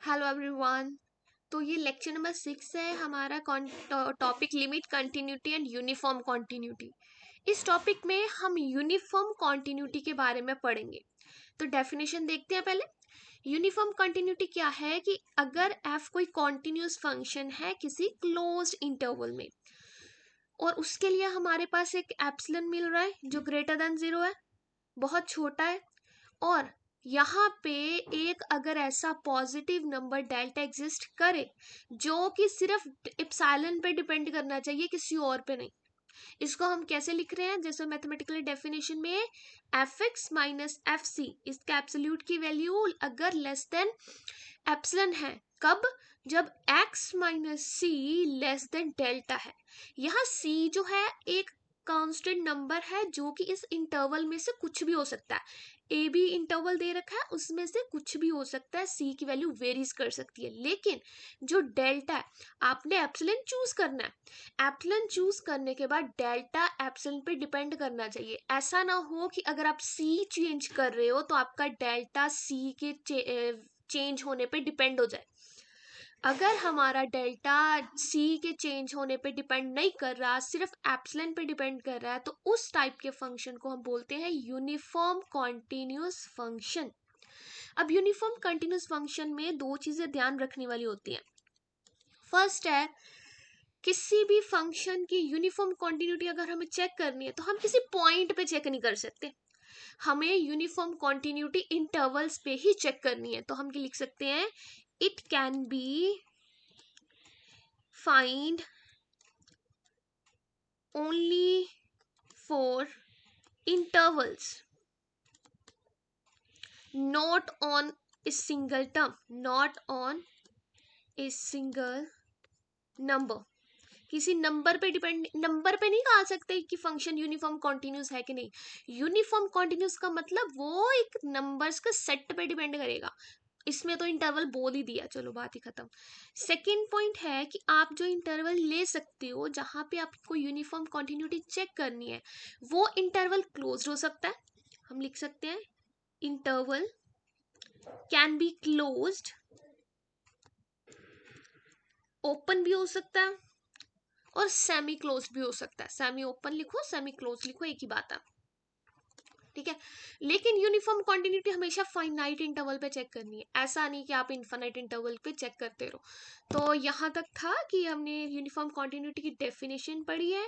Hello everyone. तो ये lecture number 6 है हमारा topic limit continuity and uniform continuity. इस टॉपिक में हम यूनिफॉर्म कंटिन्यूटी के बारे में पढ़ेंगे। तो डेफिनेशन देखते हैं पहले। यूनिफॉर्म कंटिन्यूटी क्या है कि अगर f कोई कॉन्टिन्यूस फंक्शन है किसी क्लोज्ड इंटरवल में और उसके लिए हमारे पास एक एप्सिलन मिल रहा है जो ग्रेटर देन 0 है, बहुत छोटा है, और यहाँ पे एक अगर ऐसा पॉजिटिव नंबर डेल्टा एग्जिस्ट करे जो कि सिर्फ एप्सिलॉन पे डिपेंड करना चाहिए, किसी और पे नहीं। इसको हम कैसे लिख रहे हैं, जैसे मैथमेटिकल डेफिनेशन में F X minus F C, इसका एब्सोल्यूट की वैल्यू अगर लेस देन एप्सिलॉन है, कब? जब x माइनस सी लेस देन डेल्टा है। यहाँ c जो है एक कांस्टेंट नंबर है जो कि इस इंटरवल में से कुछ भी हो सकता है। ए बी इंटरवल दे रखा है, उसमें से कुछ भी हो सकता है, सी की वैल्यू वेरीज कर सकती है। लेकिन जो डेल्टा है, आपने एप्सिलॉन चूज करना है। एप्सिलॉन चूज करने के बाद डेल्टा एप्सिलॉन पे डिपेंड करना चाहिए। ऐसा ना हो कि अगर आप सी चेंज कर रहे हो तो आपका डेल्टा सी के चेंज होने पे डिपेंड हो जाए। अगर हमारा डेल्टा सी के चेंज होने पे डिपेंड नहीं कर रहा, सिर्फ एप्सिलॉन पे डिपेंड कर रहा है, तो उस टाइप के फंक्शन को हम बोलते हैं यूनिफॉर्म कॉन्टिन्यूस फंक्शन। अब यूनिफॉर्म कॉन्टिन्यूस फंक्शन में दो चीजें ध्यान रखने वाली होती हैं। फर्स्ट है, किसी भी फंक्शन की यूनिफॉर्म कॉन्टिन्यूटी अगर हमें चेक करनी है तो हम किसी पॉइंट पे चेक नहीं कर सकते, हमें यूनिफॉर्म कॉन्टिन्यूटी इंटरवल्स पे ही चेक करनी है। तो हम क्या लिख सकते हैं, it can be find only for intervals, not on a single term, not on a single number। किसी नंबर पे डिपेंड, नंबर पे नहीं कहा सकते कि फंक्शन यूनिफॉर्म कॉन्टिन्यूस है कि नहीं। यूनिफॉर्म कॉन्टिन्यूस का मतलब वो एक नंबर्स के सेट पे डिपेंड करेगा। इसमें तो इंटरवल बोल ही दिया, चलो बात ही खत्म। सेकेंड पॉइंट है कि आप जो इंटरवल ले सकते हो जहां पे आपको यूनिफॉर्म कॉन्टिन्यूटी चेक करनी है, वो इंटरवल क्लोज्ड हो सकता है। हम लिख सकते हैं interval can be closed, open भी हो सकता है और सेमी क्लोज्ड भी हो सकता है। सेमी ओपन लिखो, सेमी क्लोज लिखो, एक ही बात है, ठीक है। लेकिन यूनिफॉर्म कॉन्टिन्यूटी हमेशा फाइनाइट इंटरवल पे चेक करनी है, ऐसा नहीं कि आप इनफाइनाइट इंटरवल पे चेक करते रहो। तो यहाँ तक था कि हमने यूनिफॉर्म कॉन्टिन्यूटी की डेफिनेशन पढ़ी है।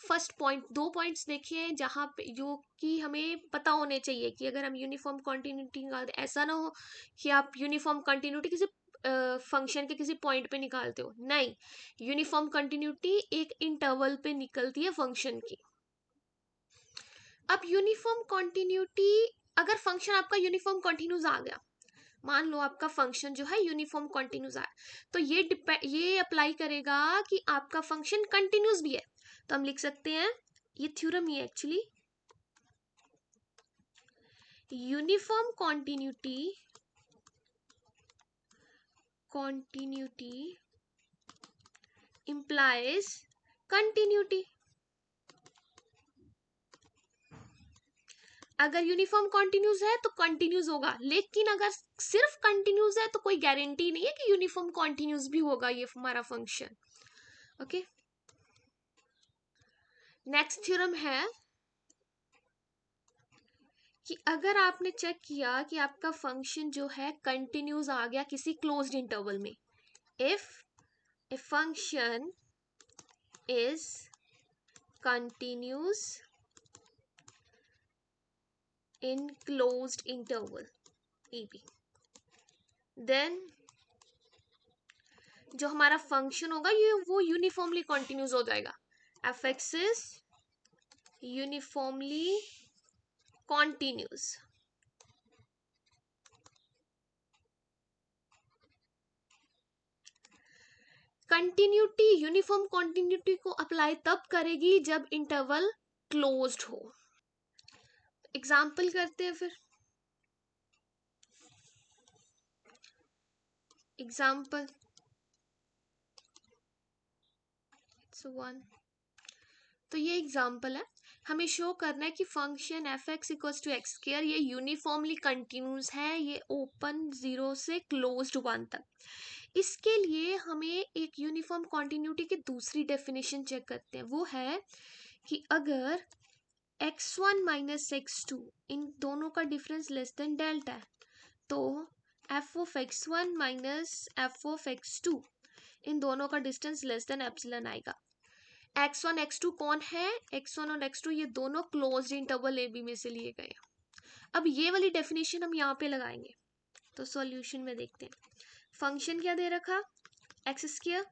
फर्स्ट पॉइंट, दो पॉइंट्स देखे हैं जहाँ पे जो कि हमें पता होने चाहिए कि अगर हम यूनिफॉर्म कॉन्टिन्यूटी निकालते, ऐसा ना हो कि आप यूनिफॉर्म कॉन्टिन्यूटी किसी फंक्शन के किसी पॉइंट पे निकालते हो, नहीं। यूनिफॉर्म कंटिन्यूटी एक इंटरवल पे निकलती है फंक्शन की। अब यूनिफॉर्म कॉन्टिन्यूटी, अगर फंक्शन आपका यूनिफॉर्म कॉन्टिन्यूस आ गया, मान लो आपका फंक्शन जो है यूनिफॉर्म कॉन्टिन्यूस आया, तो ये अप्लाई करेगा कि आपका फंक्शन कंटिन्यूस भी है। तो हम लिख सकते हैं, ये थ्योरम ही है actually, uniform continuity implies continuity. अगर यूनिफॉर्म कॉन्टिन्यूस है तो कंटिन्यूस होगा, लेकिन अगर सिर्फ कंटिन्यूस है तो कोई गारंटी नहीं है कि यूनिफॉर्म कॉन्टिन्यूस भी होगा ये हमारा फंक्शन। ओके, नेक्स्ट थ्योरम है कि अगर आपने चेक किया कि आपका फंक्शन जो है कंटिन्यूस आ गया किसी क्लोज्ड इंटरवल में, if a function is continuous in closed interval EB, then जो हमारा फंक्शन होगा ये वो यूनिफॉर्मली कंटिन्यूस हो जाएगा। F x is uniformly continuous. Continuity uniform continuity को अप्लाई तब करेगी जब इंटरवल क्लोज्ड हो। एग्जाम्पल करते हैं फिर। एग्जाम्पल वन, तो ये एग्जाम्पल है। हमें शो करना है कि function F X equals to X square ये यूनिफॉर्मली कंटिन्यूस है, ये ओपन 0 से क्लोज्ड 1 तक। इसके लिए हमें एक यूनिफॉर्म कॉन्टिन्यूटी की दूसरी डेफिनेशन चेक करते हैं, वो है कि अगर x1 माइनस x2 इन दोनों का डिफरेंस लेस देन डेल्टा है तो F of x1 minus F of x2 इन दोनों का डिस्टेंस लेस देन एप्सिलॉन आएगा। x1 x2 कौन है? x1 और x2 ये दोनों क्लोज्ड इंटरवल ए बी में से लिए गए। अब ये वाली डेफिनेशन हम यहाँ पे लगाएंगे, तो सॉल्यूशन में देखते हैं। फंक्शन क्या दे रखा? एक्स स्क्वायर,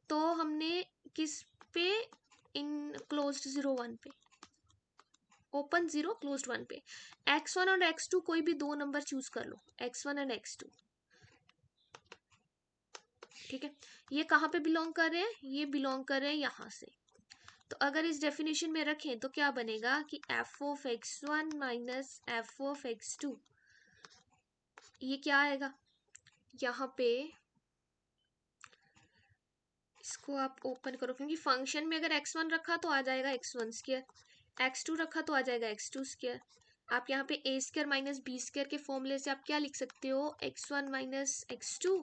तो हमने किस पे? इन क्लोज्ड 0 1 पे, ओपन 0 क्लोज्ड 1 पे। x1 और x2 कोई भी दो नंबर चूज कर लो, x1 एंड x2, ठीक है। ये कहाँ पे बिलोंग कर रहे हैं? ये बिलोंग कर रहे हैं यहाँ से। तो अगर इस डेफिनेशन में रखें तो क्या बनेगा कि F of x1 minus F of x2, ये क्या आएगा यहाँ पे? इसको आप ओपन करो, क्योंकि फंक्शन में अगर x1 रखा तो आ जाएगा x1 स्क्वायर, x2 रखा तो आ जाएगा x2 स्क्वायर। आप यहाँ पे a square minus B square के फॉर्मूले से आप क्या लिख सकते हो? x1 minus x2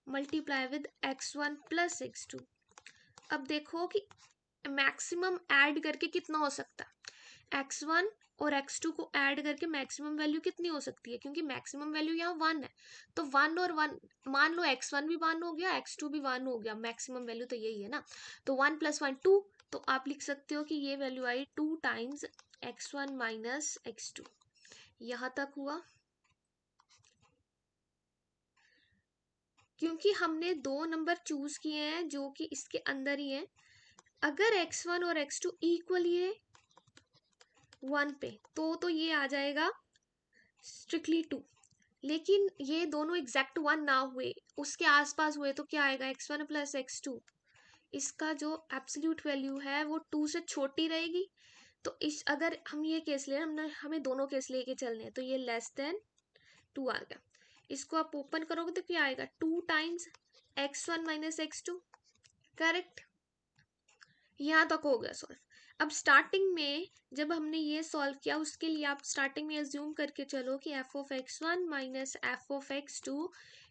multiply with x1 plus x2। अब देखो कि मैक्सिमम ऐड करके कितना हो सकता है? x1 और x2 को ऐड करके मैक्सिमम वैल्यू कितनी हो सकती है? क्योंकि मैक्सिमम वैल्यू यहाँ 1 है, तो 1 और 1, मान लो x1 भी 1 हो गया, x2 भी 1 हो गया, मैक्सिमम वैल्यू तो यही है ना। तो 1 + 1 2, तो आप लिख सकते हो कि ये वैल्यू आई 2 टाइम्स x1 माइनस x2। यहाँ तक हुआ। क्योंकि हमने दो नंबर चूज किए हैं जो कि इसके अंदर ही है, अगर x1 और x2 इक्वली है 1 पे तो ये आ जाएगा स्ट्रिक्टली 2। लेकिन ये दोनों एग्जैक्ट 1 ना हुए, उसके आसपास हुए, तो क्या आएगा? x1 प्लस x2, इसका जो एब्सोल्यूट वैल्यू है वो 2 से छोटी रहेगी। तो इस अगर हम ये केस ले, हमें दोनों केस लेके चलने हैं, तो ये लेस देन 2 आ गया। इसको आप ओपन करोगे तो क्या आएगा? 2 times x1 minus x2, correct. यहाँ तक हो गया सॉल्व। अब स्टार्टिंग में जब हमने ये सॉल्व किया, उसके लिए आप स्टार्टिंग में अज्यूम करके चलो कि F of x1 minus F of x2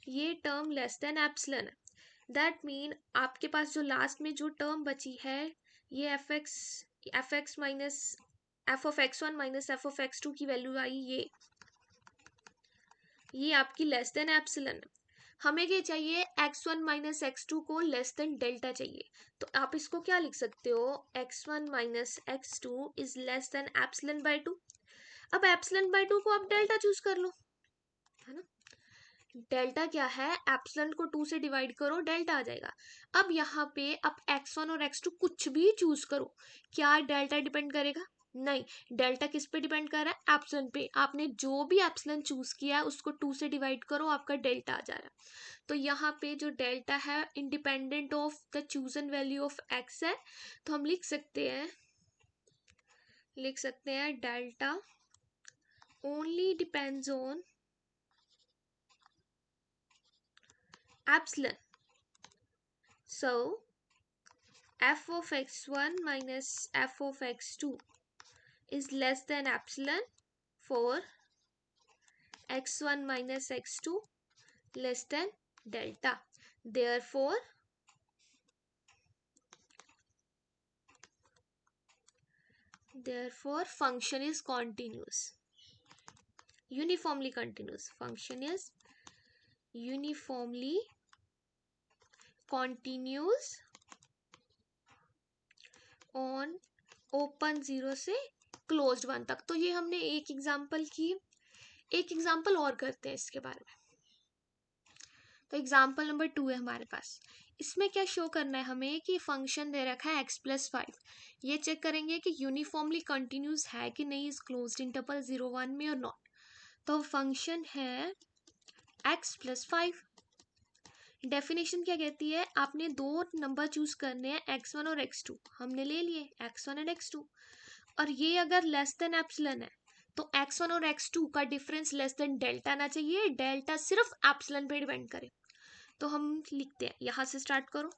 ये टर्म लेस देन एप्सिलॉन है। दैट मीन आपके पास जो लास्ट में जो टर्म बची है, ये F X minus F of x1 minus F of x2 की वैल्यू आई, ये आपकी लेस देन एप्सिलॉन है। हमें क्या चाहिए? x1 माइनस x2 को लेस देन डेल्टा चाहिए, तो आप इसको क्या लिख सकते हो? x1 minus x2 is less than epsilon bye 2। अब एप्सिलॉन बाय 2 को आप डेल्टा चूज कर लो, है ना। डेल्टा क्या है? एप्सिलॉन को 2 से डिवाइड करो, डेल्टा आ जाएगा। अब यहाँ पे आप x1 और x2 कुछ भी चूज करो, क्या डेल्टा डिपेंड करेगा? नहीं। डेल्टा किस पे डिपेंड कर रहा है? एप्सिलॉन पे। आपने जो भी एप्सिलॉन चूज किया है उसको 2 से डिवाइड करो, आपका डेल्टा आ जा रहा है। तो यहाँ पे जो डेल्टा है independent of the chosen value of x है, तो हम लिख सकते हैं delta only depends on epsilon. So f of x1 minus f of x2 is less than epsilon for x1 minus x2 less than delta. Therefore function is continuous, uniformly continuous. Function is uniformly continuous on open 0 से closed 1 तक। तो ये हमने एक example की, एक example और करते हैं इसके बारे में। तो एग्जांपल नंबर 2 है हमारे पास। इसमें क्या शो करना है हमें कि फंक्शन दे रखा है x+5। ये चेक करेंगे कि यूनिफॉर्मली कंटिन्यूस है कि नहीं इस क्लोज्ड इंटरवल 0 1 में और नॉट। तो फंक्शन है x+5। डेफिनेशन क्या कहती है? आपने दो नंबर चूज करने हैं, x1 और x2, हमने ले लिए x1 एंड x2, और ये अगर लेस देन एप्सिलॉन है तो x1 और x2 का डिफरेंस लेस देन डेल्टा ना चाहिए, डेल्टा सिर्फ एप्सिलॉन पे डिपेंड करे। तो हम लिखते हैं, यहां से स्टार्ट करो,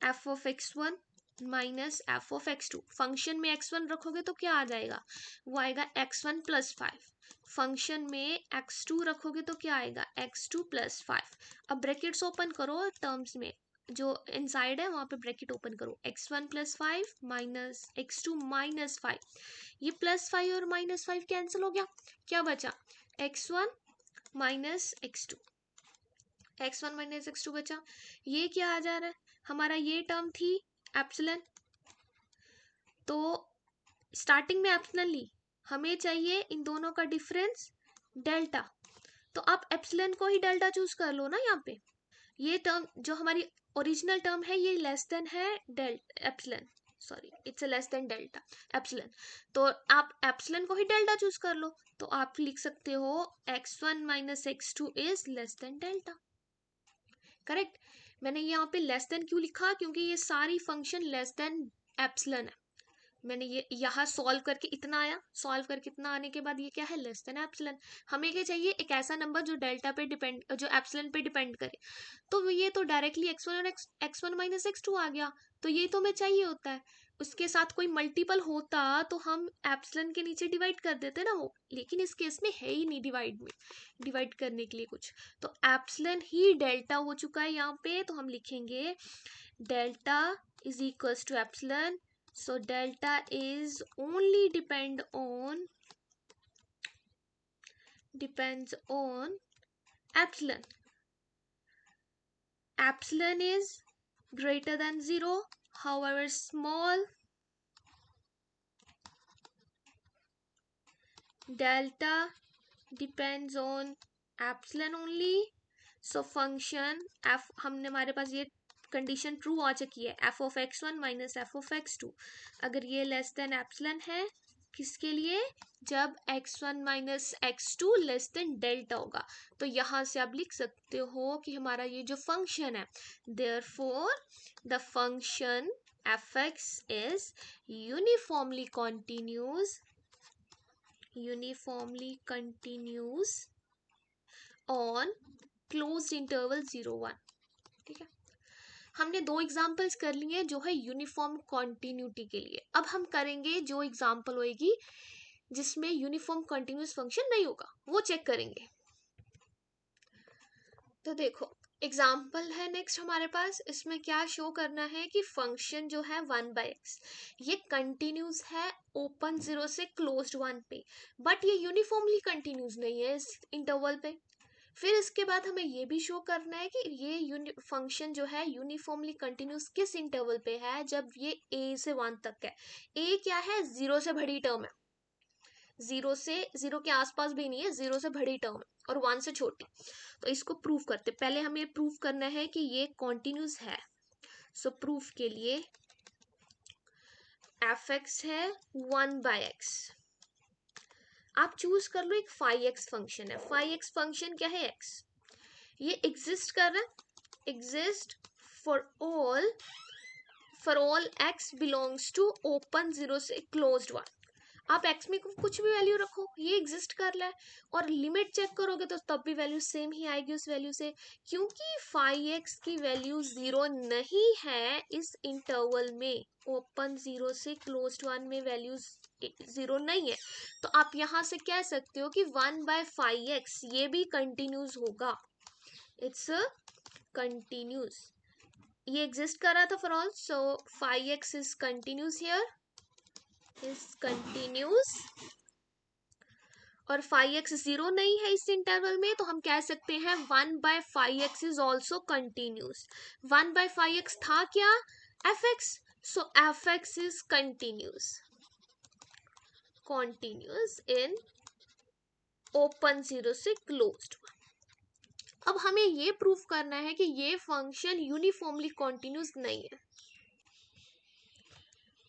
f of x1 minus F of X two. Function में x1 रखोगे तो क्या आ जाएगा, वो आएगा x1 प्लस 5। फंक्शन में x2 रखोगे तो क्या आएगा, x2 प्लस 5। अब ब्रैकेट्स ओपन करो, टर्म्स में जो इनसाइड है वहां पे ब्रैकेट ओपन करो, x1 plus 5 minus x2 minus 5। ये प्लस 5 और माइनस 5 कैंसिल हो गया, क्या बचा, x1 minus x2, x1 minus x2 बचा। ये क्या आ जा रहा है, हमारा ये टर्म थी एप्सिलन, तो स्टार्टिंग में एप्सिलन ली, हमें चाहिए इन दोनों का डिफरेंस डेल्टा, तो आप एप्सिलन को ही डेल्टा चूज कर लो ना। यहाँ पे ये टर्म जो हमारी ओरिजिनल टर्म है ये लेस देन है epsilon, sorry it's less than delta epsilon, तो आप एप्सिलन को ही डेल्टा चूज कर लो, तो आप लिख सकते हो x1 minus x2 is less then delta. Correct. मैंने यहाँ पे लेस देन क्यों लिखा, क्योंकि ये सारी फंक्शन लेस देन एप्सिलन है। मैंने ये यहाँ सॉल्व करके इतना आया, सॉल्व करके इतना आने के बाद ये क्या है, लेस देन एप्सिलन। हमें क्या चाहिए, एक ऐसा नंबर जो डेल्टा पे डिपेंड, जो एप्सिलन पे डिपेंड करे। तो ये तो डायरेक्टली x1 और x1 माइनस x2 आ गया, तो ये तो हमें चाहिए होता है। उसके साथ कोई मल्टीपल होता तो हम एप्सिलन के नीचे डिवाइड कर देते ना वो, लेकिन इस केस में है ही नहीं डिवाइड में, डिवाइड करने के लिए कुछ, तो एप्सिलन ही डेल्टा हो चुका है यहाँ पे, तो हम लिखेंगे delta is equals to epsilon. So delta is only depends on epsilon. Epsilon is greater than 0, however small. Delta depends on epsilon only. So function f, हमने हमारे पास ये कंडीशन ट्रू आ चुकी है, F of x1 minus F of x2, अगर ये less than epsilon है, किसके लिए, जब x1 minus x2 less than delta होगा, तो यहाँ से आप लिख सकते हो कि हमारा ये जो फंक्शन है, therefore the function fx is uniformly continuous on closed interval 0-1। ठीक है, हमने दो एग्जाम्पल्स कर लिए जो है यूनिफॉर्म कॉन्टिन्यूटी के लिए। अब हम करेंगे जो एग्जाम्पल होएगी जिसमें यूनिफॉर्म कॉन्टिन्यूस फंक्शन नहीं होगा, वो चेक करेंगे। तो देखो एग्जाम्पल है नेक्स्ट हमारे पास, इसमें क्या शो करना है कि फंक्शन जो है 1/x ये कंटिन्यूस है ओपन 0 से क्लोज्ड 1 पे, बट ये यूनिफॉर्मली कंटिन्यूस नहीं है इस इंटरवल पे। फिर इसके बाद हमें ये भी शो करना है कि ये फंक्शन जो है यूनिफॉर्मली कंटिन्यूस किस इंटरवल पे है, जब ये a से 1 तक है। a क्या है, 0 से बड़ी टर्म है, 0 के आसपास भी नहीं है, 0 से बड़ी टर्म है और 1 से छोटी। तो इसको प्रूव करते, पहले हमें प्रूव करना है कि ये कॉन्टिन्यूस है। सो प्रूफ के लिए fx है 1/x, आप चूज कर लो एक फाई एक्स फंक्शन है। फाई एक्स फंक्शन क्या है, x, ये एग्जिस्ट कर रहा है, exist for all x belongs to open 0 से क्लोज्ड 1। आप x में कुछ भी वैल्यू रखो, ये एग्जिस्ट कर रहा है, और लिमिट चेक करोगे तो तब भी वैल्यू सेम ही आएगी उस वैल्यू से, क्योंकि फाई एक्स की वैल्यू 0 नहीं है इस इंटरवल में, ओपन 0 से क्लोज्ड 1 में वैल्यूज 0 नहीं है। तो आप यहां से कह सकते हो कि 1/5x ये भी कंटिन्यूस होगा, इट्स कंटिन्यूस, ये एग्जिस्ट कर रहा था for all, so 5x is continuous here, is continuous, और 5x 0 नहीं है इस इंटरवल में, तो हम कह सकते हैं 1/5x is also continuous. 1/5x था क्या, fx, so fx is continuous in open 0 से क्लोज्ड। अब हमें ये प्रूफ करना है कि ये फंक्शन यूनिफॉर्मली कॉन्टिन्यूस नहीं है।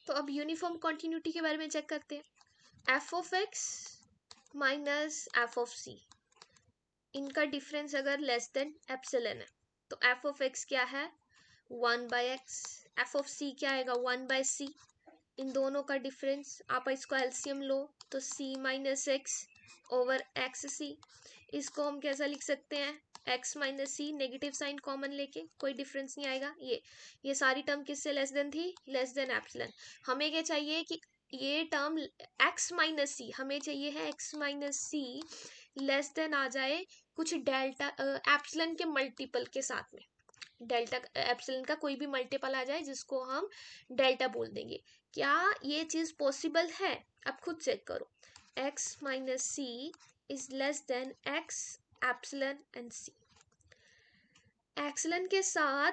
तो अब यूनिफॉर्म कॉन्टिन्यूटी के बारे में चेक करते हैं। F of x minus F of c, इनका डिफरेंस अगर लेस देन एप्सिलन है, तो एफ ऑफ एक्स क्या है 1/x, एफ ऑफ सी क्या आएगा 1/c, इन दोनों का डिफरेंस आप इसको एलसीएम लो तो c minus x over x c, इसको हम कैसा लिख सकते हैं x minus c, negative sign common लेके कोई डिफरेंस नहीं आएगा। ये सारी टर्म किससे लेस देन थी, लेस देन एप्सिलॉन। हमें क्या चाहिए कि ये टर्म x माइनस सी, हमें चाहिए है x माइनस सी लेस देन आ जाए कुछ डेल्टा एप्सिलॉन के मल्टीपल के साथ में, डेल्टा एप्सिलॉन का कोई भी मल्टीपल आ जाए जिसको हम डेल्टा बोल देंगे। क्या ये चीज पॉसिबल है, अब खुद चेक करो। x minus C is less than x epsilon and C. Epsilon के साथ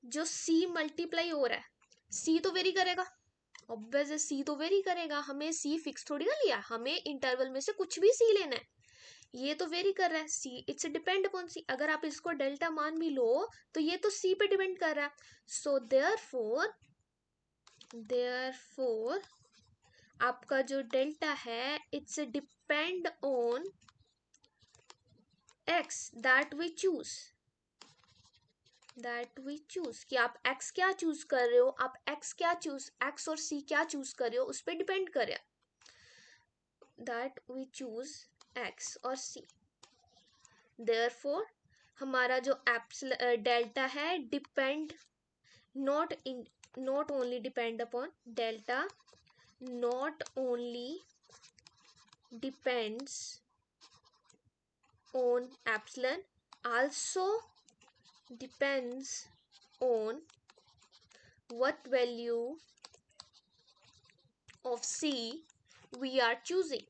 जो c मल्टीप्लाई हो रहा है, c तो वेरी करेगा, ऑब्वियस है c तो वेरी करेगा, हमें c फिक्स थोड़ी ना लिया, हमें इंटरवल में से कुछ भी c लेना है। ये तो वेरी कर रहा है c, it's depend upon c। अगर आप इसको डेल्टा मान भी लो तो ये तो c पे डिपेंड कर रहा है। सो देयरफॉर आपका जो डेल्टा है it's depend on x that we choose कि आप x क्या चूज कर रहे हो, आप x और c क्या चूज कर रहे हो उस पर डिपेंड कर रहा है। दैट वी चूज x और c, देयरफॉर हमारा जो डेल्टा है depend not only depend upon delta, not only depends on epsilon, also depends on what value of c we are choosing,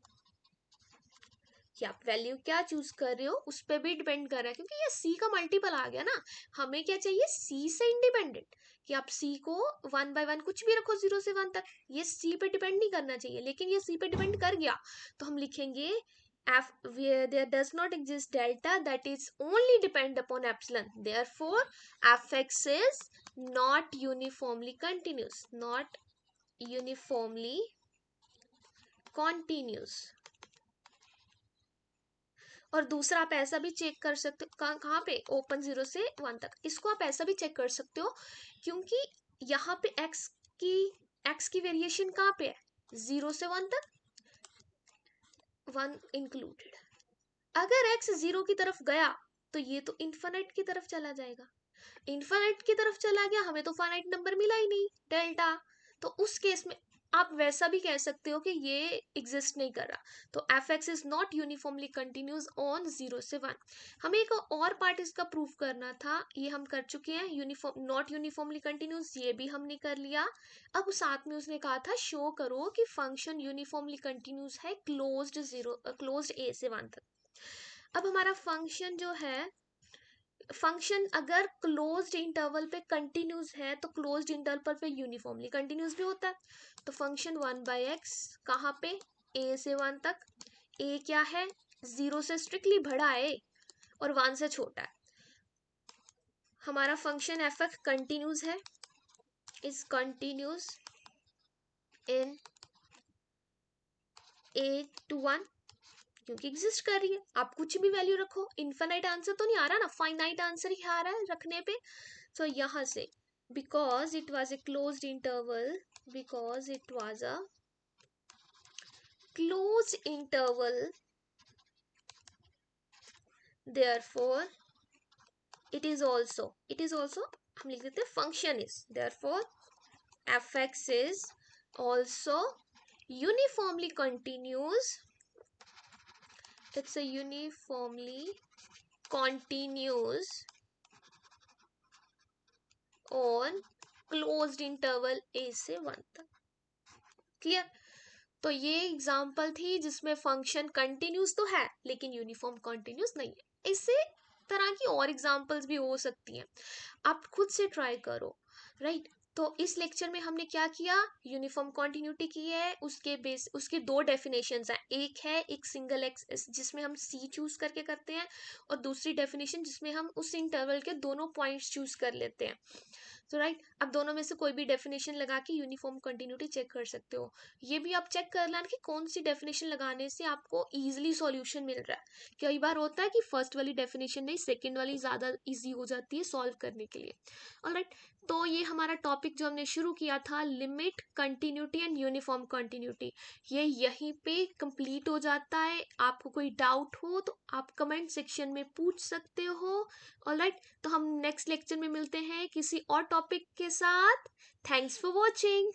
कि आप वैल्यू क्या चूज कर रहे हो उस पर भी डिपेंड कर रहा है, क्योंकि ये c का मल्टीपल आ गया ना। हमें क्या चाहिए, c से इंडिपेंडेंट, कि आप c को 1 by 1 कुछ भी रखो 0 से 1 तक, ये c पे डिपेंड नहीं करना चाहिए, लेकिन ये c पे डिपेंड कर गया तो हम लिखेंगे f where there does not exist delta that is only depend upon epsilon, therefore fx is not uniformly continuous, not uniformly continuous। और दूसरा आप ऐसा भी चेक कर सकते हो, कहाँ पे, ओपन 0 से 1 तक, इसको आप ऐसा भी चेक कर सकते हो क्योंकि यहाँ पे x की वेरिएशन कहाँ पे है, 0 से 1 तक, 1 इंक्लूडेड। अगर x 0 की तरफ गया तो ये तो इन्फिनिट की तरफ चला जाएगा, इन्फिनिट की तरफ चला गया, हमें तो फाइनाइट नंबर मिला ही नहीं डेल्टा, तो उस केस में आप वैसा भी कह सकते हो कि ये एग्जिस्ट नहीं कर रहा। तो F x is not uniformly continuous on 0 से 1। हमें एक और पार्ट इसका प्रूव करना था, ये हम कर चुके हैं, यूनिफॉर्म नॉट यूनिफॉर्मली कंटिन्यूस, ये भी हमने कर लिया। अब साथ में उसने कहा था शो करो कि फंक्शन यूनिफॉर्मली कंटिन्यूस है क्लोज्ड ए से 1 तक। अब हमारा फंक्शन जो है, फंक्शन अगर क्लोज्ड इंटरवल पे कंटिन्यूस है तो क्लोज्ड इंटरवल पे यूनिफॉर्मली कंटिन्यूस भी होता है। तो फंक्शन 1/x कहाँ पे, a से 1 तक, a क्या है, 0 से स्ट्रिक्टली बड़ा है और 1 से छोटा है। हमारा फंक्शन एफ एक्स कंटिन्यूस है, is continuous in a to 1 क्योंकि एग्जिस्ट कर रही है। आप कुछ भी वैल्यू रखो, इनफाइनाइट आंसर तो नहीं आ रहा ना, फाइनाइट आंसर ही आ रहा है रखने पे। तो यहां से because it was a closed interval, because it was a closed interval, therefore it is also हम लिख देते हैं function is, therefore F x is also uniformly continuous, it's a uniformly continuous on closed interval a से 1 तक। Clear? तो ये example थी जिसमें फंक्शन कंटिन्यूस तो है लेकिन यूनिफॉर्म कंटिन्यूस नहीं है। इसी तरह की और एग्जांपल्स भी हो सकती हैं, आप खुद से ट्राई करो, राइट? तो इस लेक्चर में हमने क्या किया, यूनिफॉर्म कॉन्टिन्यूटी की है, उसके दो डेफिनेशंस हैं, एक है एक सिंगल एक्स जिसमें हम सी चूज करके करते हैं और दूसरी डेफिनेशन जिसमें हम उस इंटरवल के दोनों पॉइंट्स चूज कर लेते हैं। तो राइट, आप दोनों में से कोई भी डेफिनेशन लगा के यूनिफॉर्म कंटिन्यूटी चेक कर सकते हो। ये भी आप चेक कर लेना कि कौन सी डेफिनेशन लगाने से आपको इजीली सॉल्यूशन मिल रहा है। कई बार होता है कि फर्स्ट वाली डेफिनेशन नहीं, सेकंड वाली ज़्यादा इजी हो जाती है सॉल्व करने के लिए। ऑलराइट, तो ये हमारा टॉपिक जो हमने शुरू किया था, limit continuity and uniform continuity, ये यहीं पे कंप्लीट हो जाता है। आपको कोई डाउट हो तो आप कमेंट सेक्शन में पूछ सकते हो। ऑलराइट, तो हम नेक्स्ट लेक्चर में मिलते हैं किसी और टॉपिक के साथ। Thanks for watching.